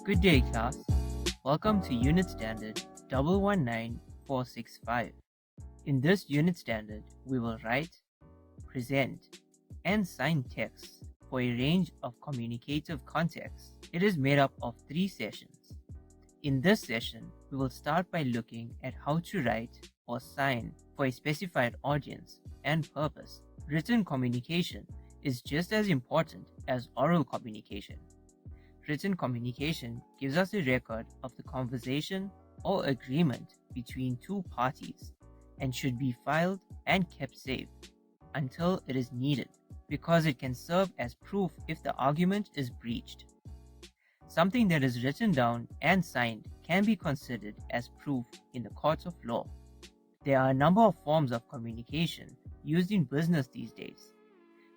Good day, class. Welcome to Unit Standard 119465. In this unit standard, we will write, present, and sign texts for a range of communicative contexts. It is made up of 3 sessions. In this session, we will start by looking at how to write or sign for a specified audience and purpose. Written communication is just as important as oral communication. Written communication gives us a record of the conversation or agreement between two parties and should be filed and kept safe until it is needed, because it can serve as proof if the argument is breached. Something that is written down and signed can be considered as proof in the courts of law. There are a number of forms of communication used in business these days.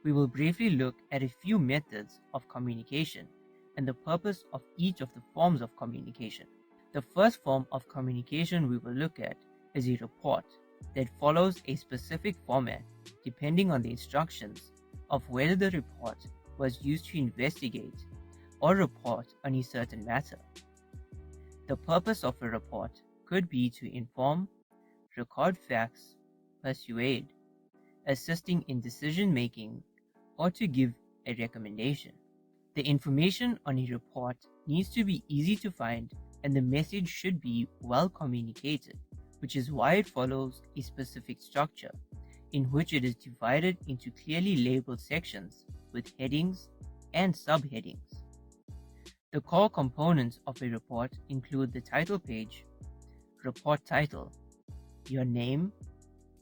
We will briefly look at a few methods of communication and the purpose of each of the forms of communication. The first form of communication we will look at is a report that follows a specific format depending on the instructions of whether the report was used to investigate or report on a certain matter. The purpose of a report could be to inform, record facts, persuade, assisting in decision making, or to give a recommendation. The information on a report needs to be easy to find, and the message should be well communicated, which is why it follows a specific structure in which it is divided into clearly labeled sections with headings and subheadings. The core components of a report include the title page, report title, your name,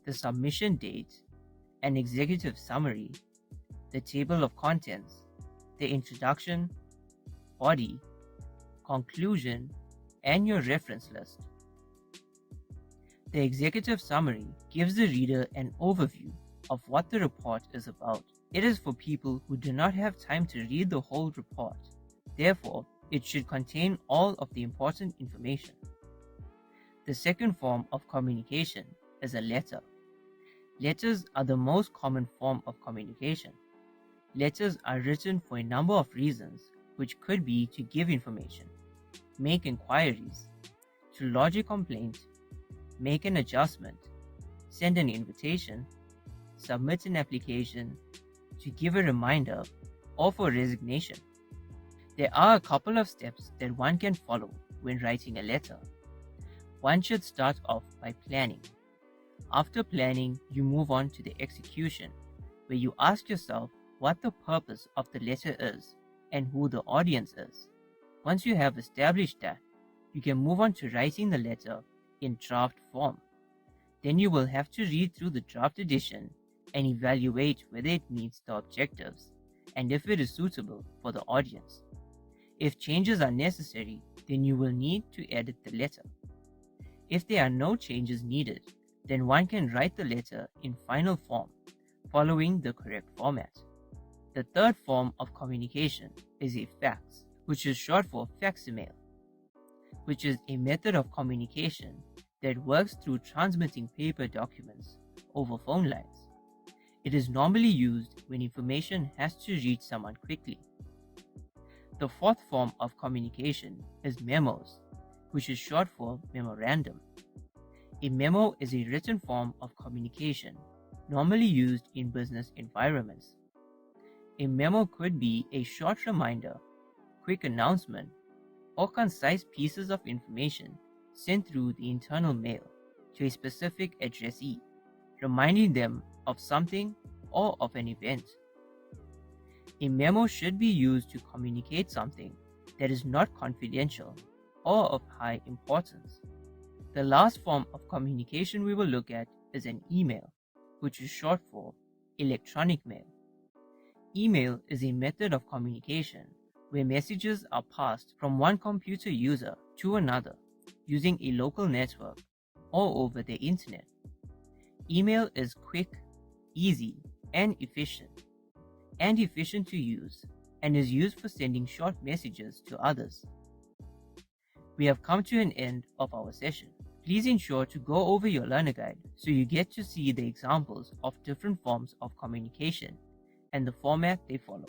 the submission date, an executive summary, the table of contents, the introduction, body, conclusion, and your reference list. The executive summary gives the reader an overview of what the report is about. It is for people who do not have time to read the whole report. Therefore, it should contain all of the important information. The second form of communication is a letter. Letters are the most common form of communication. Letters are written for a number of reasons, which could be to give information, make inquiries, to lodge a complaint, make an adjustment, send an invitation, submit an application, to give a reminder, or for resignation. There are a couple of steps that one can follow when writing a letter. One should start off by planning. After planning, you move on to the execution, where you ask yourself what the purpose of the letter is and who the audience is. Once you have established that, you can move on to writing the letter in draft form. Then you will have to read through the draft edition and evaluate whether it meets the objectives and if it is suitable for the audience. If changes are necessary, then you will need to edit the letter. If there are no changes needed, then one can write the letter in final form, following the correct format. The third form of communication is a fax, which is short for facsimile, which is a method of communication that works through transmitting paper documents over phone lines. It is normally used when information has to reach someone quickly. The fourth form of communication is memos, which is short for memorandum. A memo is a written form of communication, normally used in business environments. A memo could be a short reminder, quick announcement, or concise pieces of information sent through the internal mail to a specific addressee, reminding them of something or of an event. A memo should be used to communicate something that is not confidential or of high importance. The last form of communication we will look at is an email, which is short for electronic mail. Email is a method of communication where messages are passed from one computer user to another using a local network or over the internet. Email is quick, easy, and efficient to use, and is used for sending short messages to others. We have come to an end of our session. Please ensure to go over your learner guide so you get to see the examples of different forms of communication and the format they follow.